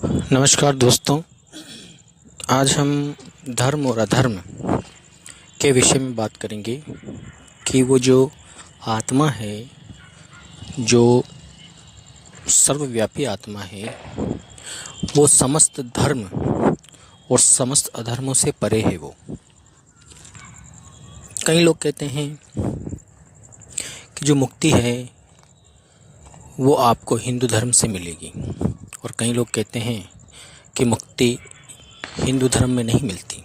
नमस्कार दोस्तों। आज हम धर्म और अधर्म के विषय में बात करेंगे कि वो जो आत्मा है, जो सर्वव्यापी आत्मा है, वो समस्त धर्म और समस्त अधर्मों से परे है। वो कई लोग कहते हैं कि जो मुक्ति है वो आपको हिंदू धर्म से मिलेगी, और कई लोग कहते हैं कि मुक्ति हिंदू धर्म में नहीं मिलती।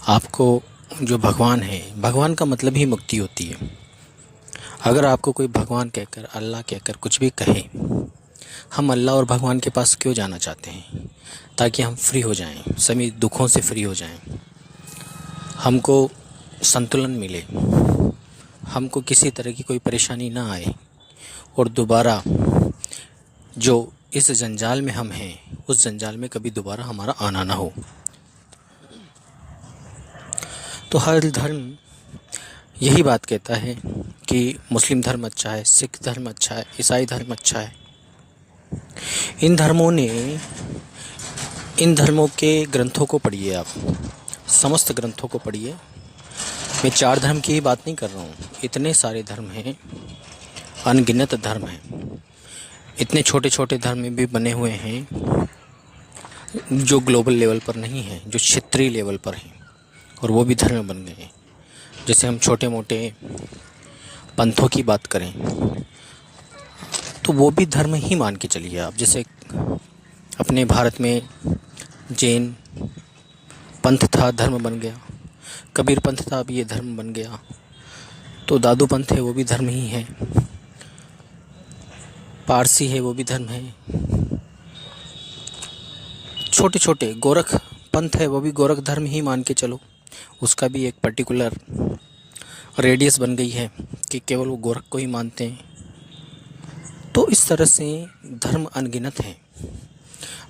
आपको जो भगवान है, भगवान का मतलब ही मुक्ति होती है। अगर आपको कोई भगवान कहकर, अल्लाह कहकर कुछ भी कहे, हम अल्लाह और भगवान के पास क्यों जाना चाहते हैं? ताकि हम फ्री हो जाएं, सभी दुखों से फ्री हो जाएं, हमको संतुलन मिले, हमको किसी तरह की कोई परेशानी ना आए, और दोबारा जो इस जंजाल में हम हैं, उस जंजाल में कभी दोबारा हमारा आना ना हो। तो हर धर्म यही बात कहता है कि मुस्लिम धर्म अच्छा है, सिख धर्म अच्छा है, ईसाई धर्म अच्छा है। इन धर्मों के ग्रंथों को पढ़िए, आप समस्त ग्रंथों को पढ़िए। मैं 4 धर्म की ही बात नहीं कर रहा हूँ, इतने सारे धर्म हैं, अनगिनत धर्म हैं। इतने छोटे छोटे धर्म भी बने हुए हैं जो ग्लोबल लेवल पर नहीं हैं, जो क्षेत्रीय लेवल पर हैं, और वो भी धर्म बन गए हैं। जैसे हम छोटे मोटे पंथों की बात करें तो वो भी धर्म ही मान के चलिए आप। जैसे अपने भारत में जैन पंथ था, धर्म बन गया। कबीर पंथ था, अब ये धर्म बन गया। तो दादू पंथ है, वो भी धर्म ही है। पारसी है, वो भी धर्म है। छोटे छोटे गोरख पंथ है, वो भी गोरख धर्म ही मान के चलो। उसका भी एक पर्टिकुलर रेडियस बन गई है कि केवल वो गोरख को ही मानते हैं। तो इस तरह से धर्म अनगिनत हैं।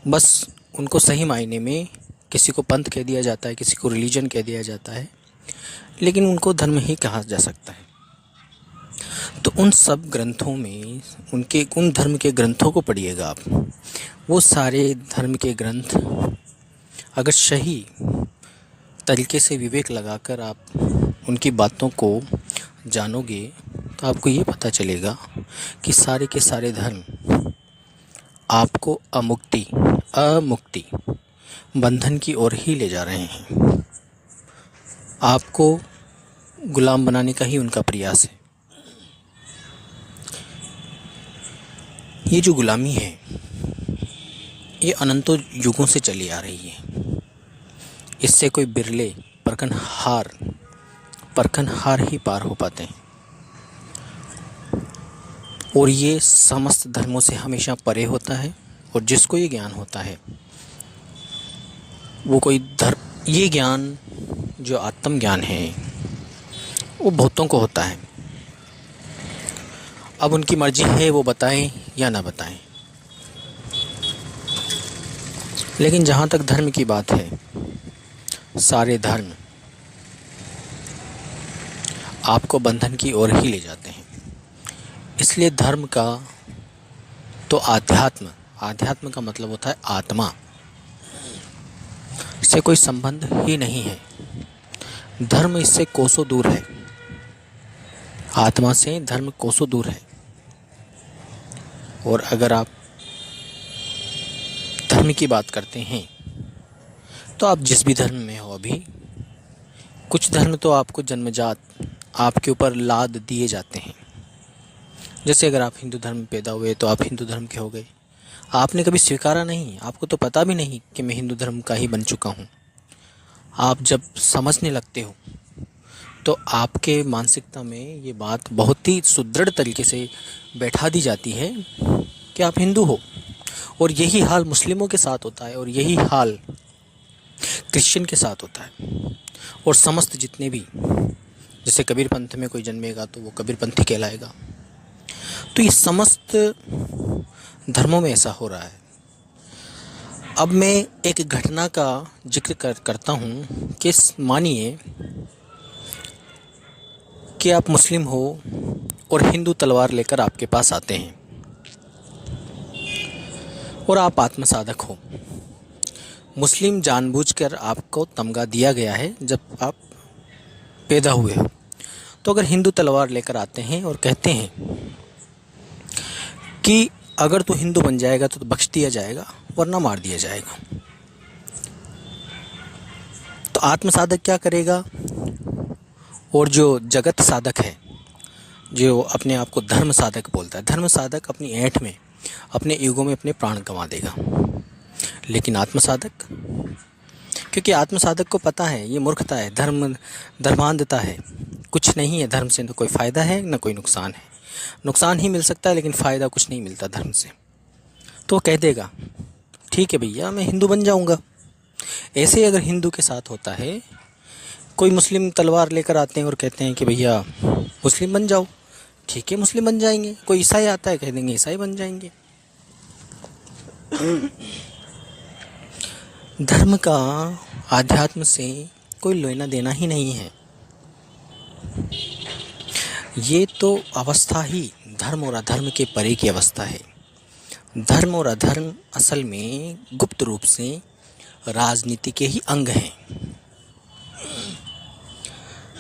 बस उनको सही मायने में किसी को पंथ कह दिया जाता है, किसी को रिलीजन कह दिया जाता है, लेकिन उनको धर्म ही कहा जा सकता है। तो उन सब ग्रंथों में उन धर्म के ग्रंथों को पढ़िएगा आप। वो सारे धर्म के ग्रंथ अगर सही तरीके से विवेक लगाकर आप उनकी बातों को जानोगे तो आपको ये पता चलेगा कि सारे के सारे धर्म आपको अमुक्ति बंधन की ओर ही ले जा रहे हैं। आपको गुलाम बनाने का ही उनका प्रयास है। ये जो गुलामी है, ये अनंतों युगों से चली आ रही है। इससे कोई बिरले परखनहार ही पार हो पाते हैं, और ये समस्त धर्मों से हमेशा परे होता है। और जिसको ये ज्ञान होता है, वो ये ज्ञान जो आत्म ज्ञान है, वो बहुतों को होता है। अब उनकी मर्जी है वो बताएं या ना बताएं। लेकिन जहाँ तक धर्म की बात है, सारे धर्म आपको बंधन की ओर ही ले जाते हैं। इसलिए धर्म का तो आध्यात्म का मतलब होता है आत्मा से कोई संबंध ही नहीं है। धर्म इससे कोसों दूर है, आत्मा से धर्म कोसों दूर है। और अगर आप धर्म की बात करते हैं तो आप जिस भी धर्म में हो, अभी कुछ धर्म तो आपको जन्मजात आपके ऊपर लाद दिए जाते हैं। जैसे अगर आप हिंदू धर्म में पैदा हुए तो आप हिंदू धर्म के हो गए। आपने कभी स्वीकारा नहीं, आपको तो पता भी नहीं कि मैं हिंदू धर्म का ही बन चुका हूँ। आप जब समझने लगते हो तो आपके मानसिकता में ये बात बहुत ही सुदृढ़ तरीके से बैठा दी जाती है कि आप हिंदू हो। और यही हाल मुस्लिमों के साथ होता है, और यही हाल क्रिश्चियन के साथ होता है। और समस्त जितने भी, जैसे कबीर पंथ में कोई जन्मेगा तो वो कबीर पंथी कहलाएगा। तो ये समस्त धर्मों में ऐसा हो रहा है। अब मैं एक घटना का जिक्र करता हूँ कि मानिए कि आप मुस्लिम हो और हिंदू तलवार लेकर आपके पास आते हैं। और आप आत्मसाधक हो। मुस्लिम जानबूझकर आपको तमगा दिया गया है जब आप पैदा हुए हो। तो अगर हिंदू तलवार लेकर आते हैं और कहते हैं कि अगर तू हिंदू बन जाएगा तो बख्श दिया जाएगा वरना मार दिया जाएगा, तो आत्मसाधक क्या करेगा? और जो जगत साधक है, जो अपने आप को धर्म साधक बोलता है, धर्म साधक अपनी ऐंठ में, अपने ईगो में अपने प्राण गंवा देगा। लेकिन आत्मसाधक, क्योंकि आत्मसाधक को पता है ये मूर्खता है, धर्मांधता है, कुछ नहीं है धर्म से, न कोई फ़ायदा है न कोई नुकसान है। नुकसान ही मिल सकता है लेकिन फ़ायदा कुछ नहीं मिलता धर्म से। तो कह देगा ठीक है भैया मैं हिंदू बन जाऊंगा। ऐसे अगर हिंदू के साथ होता है, कोई मुस्लिम तलवार लेकर आते हैं और कहते हैं कि भैया मुस्लिम बन जाओ, ठीक है मुस्लिम बन जाएंगे। कोई ईसाई आता है, कह देंगे ईसाई बन जाएंगे। धर्म का आध्यात्म से कोई लेना देना ही नहीं है। ये तो अवस्था ही धर्म और अधर्म के परे की अवस्था है। धर्म और अधर्म असल में गुप्त रूप से राजनीति के ही अंग हैं।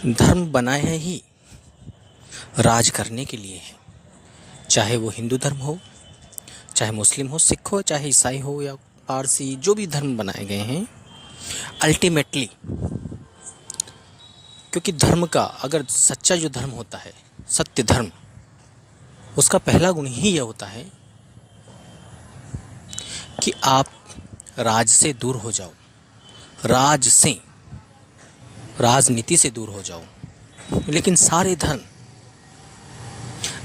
धर्म बनाए हैं ही राज करने के लिए है, चाहे वो हिंदू धर्म हो, चाहे मुस्लिम हो, सिख हो, चाहे ईसाई हो या पारसी, जो भी धर्म बनाए गए हैं अल्टीमेटली। क्योंकि धर्म का अगर सच्चा जो धर्म होता है, सत्य धर्म, उसका पहला गुण ही यह होता है कि आप राज से दूर हो जाओ, राजनीति से दूर हो जाओ। लेकिन सारे धर्म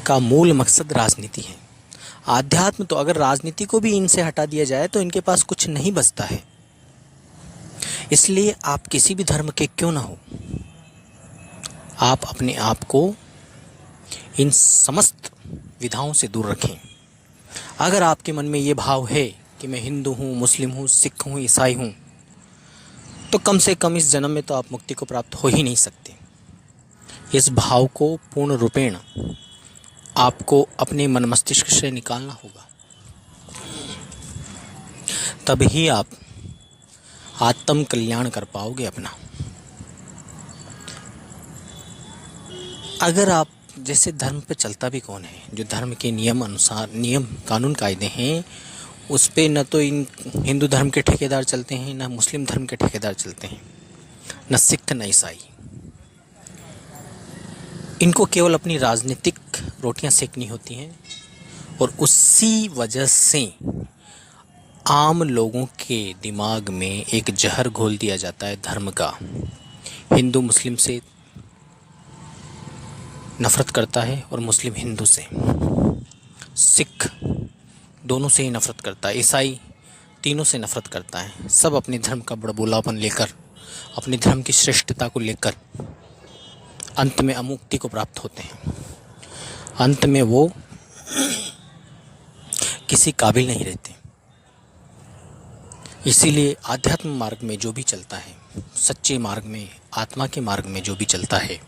का मूल मकसद राजनीति है। आध्यात्म तो अगर राजनीति को भी इनसे हटा दिया जाए तो इनके पास कुछ नहीं बचता है। इसलिए आप किसी भी धर्म के क्यों ना हो, आप अपने आप को इन समस्त विधाओं से दूर रखें। अगर आपके मन में ये भाव है कि मैं हिंदू हूँ, मुस्लिम हूँ, सिख हूँ, ईसाई हूँ, तो कम से कम इस जन्म में तो आप मुक्ति को प्राप्त हो ही नहीं सकते। इस भाव को पूर्ण रूपेण आपको अपने मन मस्तिष्क से निकालना होगा, तभी आप आत्म कल्याण कर पाओगे अपना। अगर आप जैसे धर्म पे चलता भी कौन है, जो धर्म के नियम अनुसार नियम कानून कायदे हैं उस पे न तो इन हिंदू धर्म के ठेकेदार चलते हैं, न मुस्लिम धर्म के ठेकेदार चलते हैं, न सिख न ईसाई। इनको केवल अपनी राजनीतिक रोटियां सेकनी होती हैं और उसी वजह से आम लोगों के दिमाग में एक जहर घोल दिया जाता है धर्म का। हिंदू मुस्लिम से नफ़रत करता है और मुस्लिम हिंदू से, सिख दोनों से ही नफ़रत करता है, ईसाई तीनों से नफ़रत करता है। सब अपने धर्म का बड़बोलापन लेकर, अपने धर्म की श्रेष्ठता को लेकर अंत में अमुक्ति को प्राप्त होते हैं। अंत में वो किसी काबिल नहीं रहते। इसीलिए आध्यात्म मार्ग में जो भी चलता है, सच्चे मार्ग में, आत्मा के मार्ग में जो भी चलता है,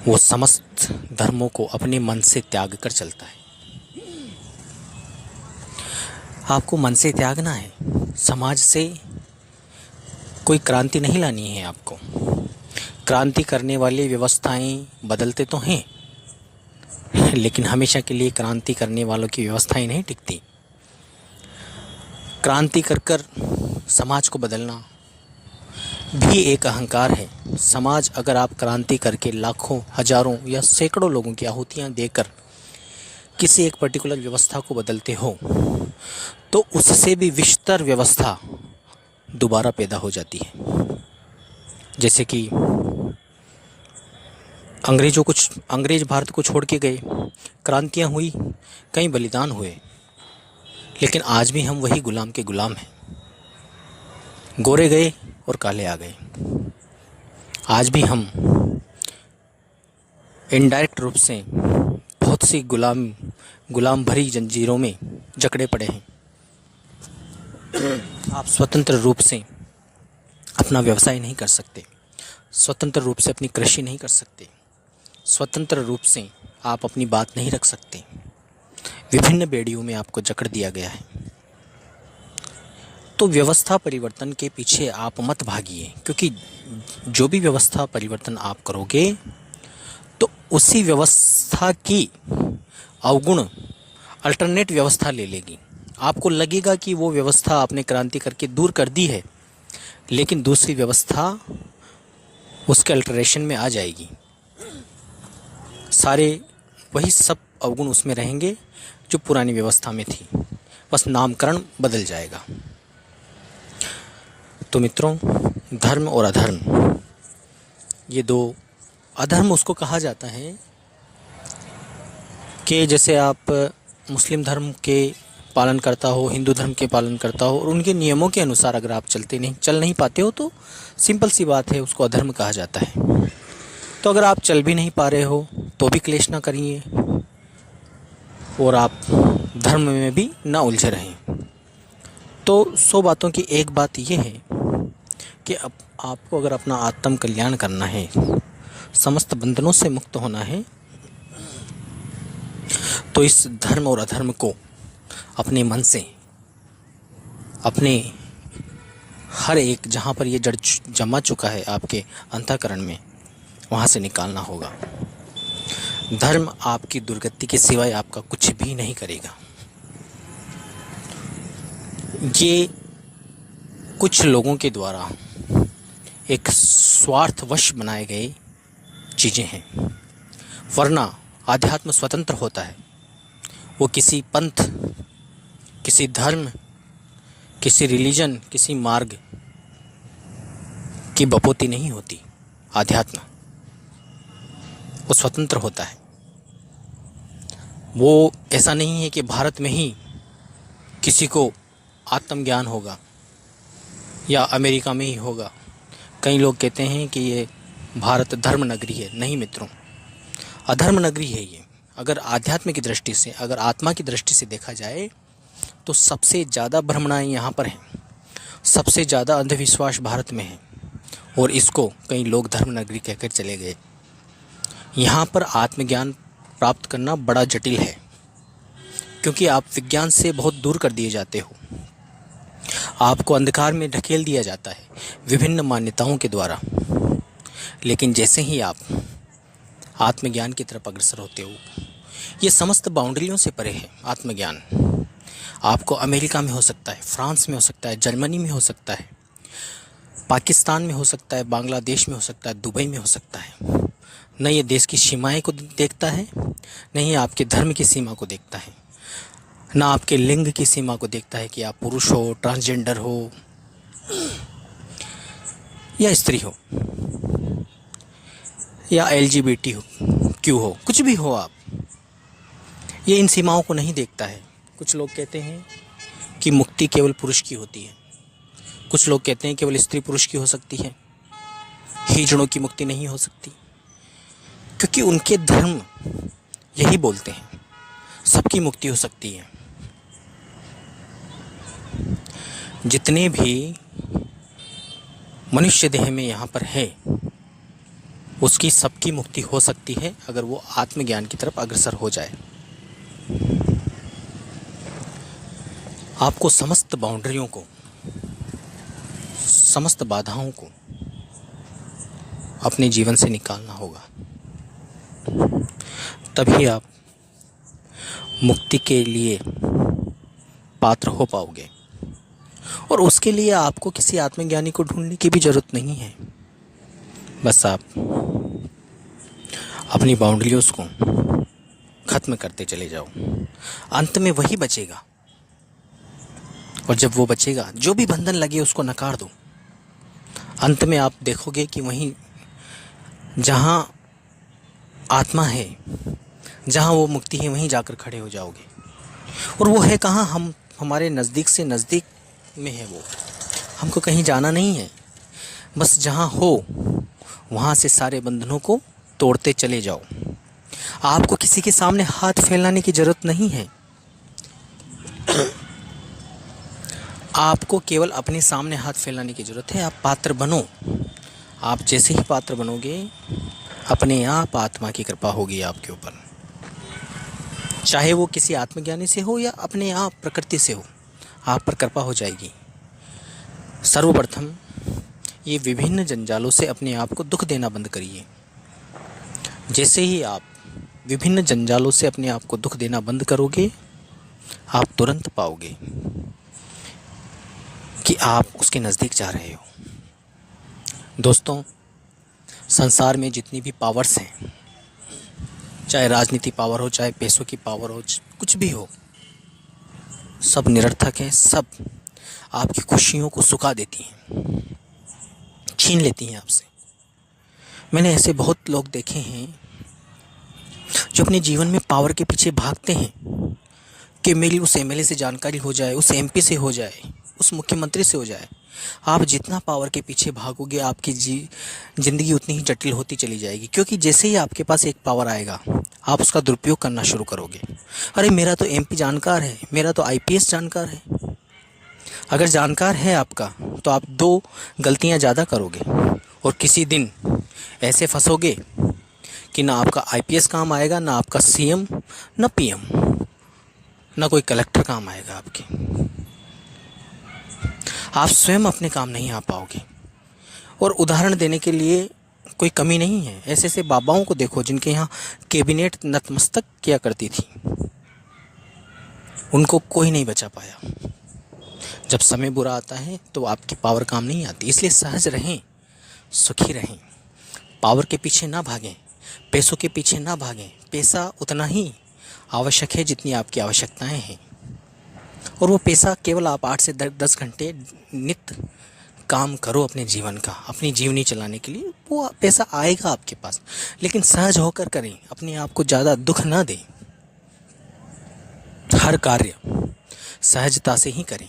वो समस्त धर्मों को अपने मन से त्याग कर चलता है। आपको मन से त्यागना है, समाज से कोई क्रांति नहीं लानी है आपको। क्रांति करने वाली व्यवस्थाएं बदलते तो हैं, लेकिन हमेशा के लिए क्रांति करने वालों की व्यवस्थाएं नहीं टिकती। क्रांति कर कर समाज को बदलना भी एक अहंकार है। समाज अगर आप क्रांति करके लाखों, हजारों या सैकड़ों लोगों की आहुतियाँ देकर किसी एक पर्टिकुलर व्यवस्था को बदलते हो, तो उससे भी विस्तर व्यवस्था दोबारा पैदा हो जाती है। जैसे कि अंग्रेज भारत को छोड़ के गए, क्रांतियाँ हुई, कई बलिदान हुए, लेकिन आज भी हम वही गुलाम के गुलाम हैं। गोरे गए और काले आ गए। आज भी हम इनडायरेक्ट रूप से बहुत सी गुलाम भरी जंजीरों में जकड़े पड़े हैं। आप स्वतंत्र रूप से अपना व्यवसाय नहीं कर सकते, स्वतंत्र रूप से अपनी कृषि नहीं कर सकते, स्वतंत्र रूप से आप अपनी बात नहीं रख सकते। विभिन्न बेड़ियों में आपको जकड़ दिया गया है। तो व्यवस्था परिवर्तन के पीछे आप मत भागिए, क्योंकि जो भी व्यवस्था परिवर्तन आप करोगे तो उसी व्यवस्था की अवगुण अल्टरनेट व्यवस्था ले लेगी। आपको लगेगा कि वो व्यवस्था आपने क्रांति करके दूर कर दी है, लेकिन दूसरी व्यवस्था उसके अल्टरेशन में आ जाएगी। सारे वही सब अवगुण उसमें रहेंगे जो पुरानी व्यवस्था में थी, बस नामकरण बदल जाएगा। तो मित्रों, धर्म और अधर्म, ये दो, अधर्म उसको कहा जाता है कि जैसे आप मुस्लिम धर्म के पालन करता हो, हिंदू धर्म के पालन करता हो, और उनके नियमों के अनुसार अगर आप चल नहीं पाते हो तो सिंपल सी बात है, उसको अधर्म कहा जाता है। तो अगर आप चल भी नहीं पा रहे हो तो भी क्लेश ना करिए और आप धर्म में भी ना उलझे रहें। तो 100 बातों की एक बात यह है कि अब आपको अगर अपना आत्म कल्याण करना है, समस्त बंधनों से मुक्त होना है, तो इस धर्म और अधर्म को अपने मन से, अपने हर एक जहाँ पर ये जड़ जमा चुका है आपके अंतःकरण में, वहाँ से निकालना होगा। धर्म आपकी दुर्गति के सिवाय आपका कुछ भी नहीं करेगा। ये कुछ लोगों के द्वारा एक स्वार्थवश बनाए गए चीज़ें हैं, वरना आध्यात्म स्वतंत्र होता है। वो किसी पंथ, किसी धर्म, किसी रिलीजन, किसी मार्ग की बपोती नहीं होती। आध्यात्म वो स्वतंत्र होता है। वो ऐसा नहीं है कि भारत में ही किसी को आत्मज्ञान होगा या अमेरिका में ही होगा। कई लोग कहते हैं कि ये भारत धर्म नगरी है। नहीं मित्रों, अधर्म नगरी है ये। अगर आध्यात्म की दृष्टि से, अगर आत्मा की दृष्टि से देखा जाए तो सबसे ज़्यादा भ्रमणाएं यहाँ पर हैं, सबसे ज़्यादा अंधविश्वास भारत में है, और इसको कई लोग धर्म नगरी कहकर चले गए। यहाँ पर आत्मज्ञान प्राप्त करना बड़ा जटिल है, क्योंकि आप विज्ञान से बहुत दूर कर दिए जाते हो। आपको अंधकार में ढकेल दिया जाता है विभिन्न मान्यताओं के द्वारा। लेकिन जैसे ही आप आत्मज्ञान की तरफ अग्रसर होते हो, ये समस्त बाउंड्रियों से परे है आत्मज्ञान। आपको अमेरिका में हो सकता है, फ्रांस में हो सकता है, जर्मनी में हो सकता है, पाकिस्तान में हो सकता है, बांग्लादेश में हो सकता है, दुबई में हो सकता है। न ये देश की सीमाएं को देखता है, न ही आपके धर्म की सीमा को देखता है, न आपके लिंग की सीमा को देखता है कि आप पुरुष हो, ट्रांसजेंडर हो या स्त्री हो या LGBT हो, क्यों हो, कुछ भी हो आप, ये इन सीमाओं को नहीं देखता है। कुछ लोग कहते हैं कि मुक्ति केवल पुरुष की होती है, कुछ लोग कहते हैं केवल स्त्री पुरुष की हो सकती है, हिजड़ों की मुक्ति नहीं हो सकती, क्योंकि उनके धर्म यही बोलते हैं सबकी मुक्ति हो सकती है। जितने भी मनुष्य देह में यहाँ पर है, उसकी सबकी मुक्ति हो सकती है अगर वो आत्मज्ञान की तरफ अग्रसर हो जाए। आपको समस्त बाउंड्रियों को, समस्त बाधाओं को अपने जीवन से निकालना होगा, तभी आप मुक्ति के लिए पात्र हो पाओगे। और उसके लिए आपको किसी आत्मज्ञानी को ढूंढने की भी जरूरत नहीं है। बस आप अपनी बाउंड्रियों को खत्म करते चले जाओ, अंत में वही बचेगा। और जब वो बचेगा, जो भी बंधन लगे उसको नकार दो। अंत में आप देखोगे कि वहीं जहाँ आत्मा है, जहाँ वो मुक्ति है, वहीं जाकर खड़े हो जाओगे। और वो है कहाँ? हम हमारे नज़दीक से नज़दीक में है वो। हमको कहीं जाना नहीं है, बस जहाँ हो वहाँ से सारे बंधनों को तोड़ते चले जाओ। आपको किसी के सामने हाथ फैलाने की ज़रूरत नहीं है। आपको केवल अपने सामने हाथ फैलाने की ज़रूरत है। आप पात्र बनो। आप जैसे ही पात्र बनोगे, अपने आप आत्मा की कृपा होगी आपके ऊपर। चाहे वो किसी आत्मज्ञानी से हो या अपने आप प्रकृति से हो, आप पर कृपा हो जाएगी। सर्वप्रथम ये विभिन्न जंजालों से अपने आप को दुख देना बंद करिए। जैसे ही आप विभिन्न जंजालों से अपने आप को दुख देना बंद करोगे, आप तुरंत पाओगे कि आप उसके नज़दीक जा रहे हो। दोस्तों, संसार में जितनी भी पावर्स हैं, चाहे राजनीति पावर हो, चाहे पैसों की पावर हो, कुछ भी हो, सब निरर्थक है। सब आपकी खुशियों को सुखा देती हैं, छीन लेती हैं आपसे। मैंने ऐसे बहुत लोग देखे हैं जो अपने जीवन में पावर के पीछे भागते हैं कि मेरी उस एमएलए से जानकारी हो जाए, उस एमपी से हो जाए, उस मुख्यमंत्री से हो जाए। आप जितना पावर के पीछे भागोगे, आपकी ज़िंदगी उतनी ही जटिल होती चली जाएगी। क्योंकि जैसे ही आपके पास एक पावर आएगा, आप उसका दुरुपयोग करना शुरू करोगे। अरे मेरा तो एमपी जानकार है, मेरा तो आईपीएस जानकार है। अगर जानकार है आपका, तो आप 2 गलतियां ज़्यादा करोगे और किसी दिन ऐसे फंसोगे कि ना आपका आईपीएस काम आएगा, ना आपका सीएम, ना पीएम, ना कोई कलेक्टर काम आएगा आपके। आप स्वयं अपने काम नहीं आ पाओगे। और उदाहरण देने के लिए कोई कमी नहीं है। ऐसे ऐसे बाबाओं को देखो जिनके यहाँ कैबिनेट नतमस्तक किया करती थी, उनको कोई नहीं बचा पाया। जब समय बुरा आता है तो आपकी पावर काम नहीं आती। इसलिए सहज रहें, सुखी रहें, पावर के पीछे ना भागें, पैसों के पीछे ना भागें। पैसा उतना ही आवश्यक है जितनी आपकी आवश्यकताएं हैं। और वो पैसा केवल आप 8 से 10 घंटे नित्य काम करो अपने जीवन का, अपनी जीवनी चलाने के लिए, वो पैसा आएगा आपके पास। लेकिन सहज होकर करें, अपने आप को ज़्यादा दुख ना दें। हर कार्य सहजता से ही करें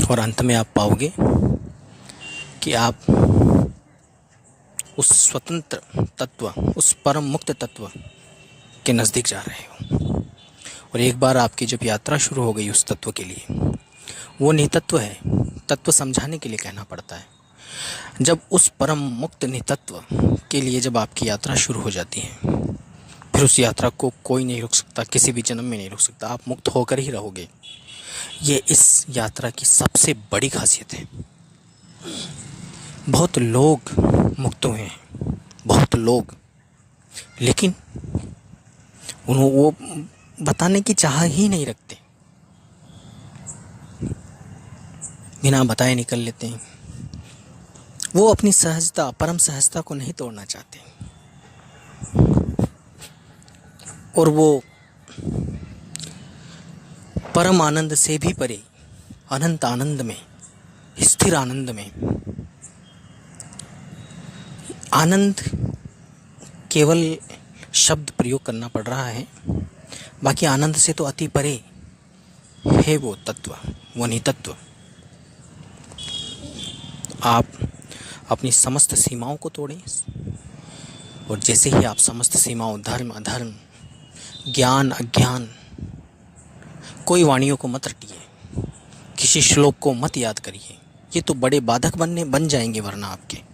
और अंत में आप पाओगे कि आप उस स्वतंत्र तत्व, उस परम मुक्त तत्व के नज़दीक जा रहे हो। और एक बार आपकी जब यात्रा शुरू हो गई उस तत्व के लिए, वो नितत्व है, तत्व समझाने के लिए कहना पड़ता है। जब उस परम मुक्त नितत्व के लिए जब आपकी यात्रा शुरू हो जाती है, फिर उस यात्रा को कोई नहीं रोक सकता, किसी भी जन्म में नहीं रोक सकता। आप मुक्त होकर ही रहोगे। ये इस यात्रा की सबसे बड़ी खासियत है। बहुत लोग मुक्त हुए हैं, बहुत लोग, लेकिन वो बताने की चाह ही नहीं रखते, बिना बताए निकल लेते हैं। वो अपनी सहजता, परम सहजता को नहीं तोड़ना चाहते, और वो परम आनंद से भी परे, अनंत आनंद में, स्थिर आनंद में। आनंद केवल शब्द प्रयोग करना पड़ रहा है, बाकी आनंद से तो अति परे है वो तत्व, वो नितत्व। आप अपनी समस्त सीमाओं को तोड़ें, और जैसे ही आप समस्त सीमाओं, धर्म अधर्म, ज्ञान अज्ञान, कोई वाणियों को मत रटिए, किसी श्लोक को मत याद करिए। ये तो बड़े बाधक बन जाएंगे वरना आपके।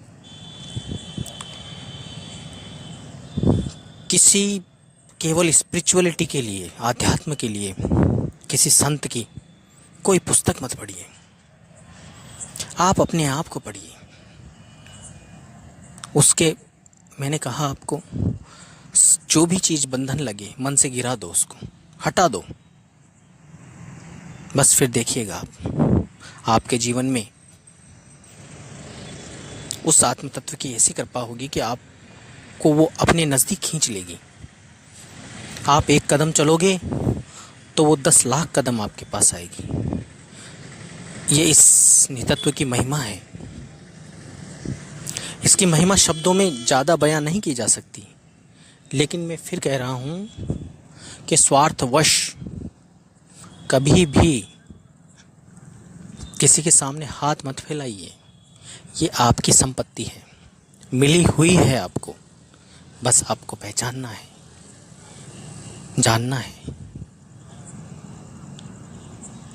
किसी केवल स्पिरिचुअलिटी के लिए, आध्यात्म के लिए किसी संत की कोई पुस्तक मत पढ़िए। आप अपने आप को पढ़िए। उसके, मैंने कहा आपको, जो भी चीज़ बंधन लगे, मन से गिरा दो, उसको हटा दो। बस फिर देखिएगा आप, आपके जीवन में उस आत्म तत्व की ऐसी कृपा होगी कि आपको वो अपने नज़दीक खींच लेगी। आप 1 कदम चलोगे तो वो 10 लाख कदम आपके पास आएगी। ये इस नितत्व की महिमा है। इसकी महिमा शब्दों में ज़्यादा बयां नहीं की जा सकती, लेकिन मैं फिर कह रहा हूँ कि स्वार्थवश कभी भी किसी के सामने हाथ मत फैलाइए। ये आपकी संपत्ति है, मिली हुई है आपको, बस आपको पहचानना है, जानना है।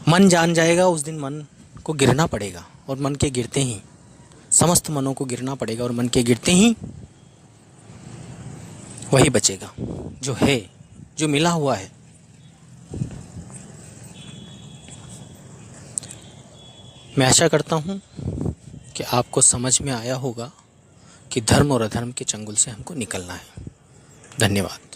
मन जान जाएगा, उस दिन मन को गिरना पड़ेगा, और मन के गिरते ही समस्त मनों को गिरना पड़ेगा, और मन के गिरते ही वही बचेगा जो है, जो मिला हुआ है। मैं आशा करता हूँ कि आपको समझ में आया होगा कि धर्म और अधर्म के चंगुल से हमको निकलना है। धन्यवाद।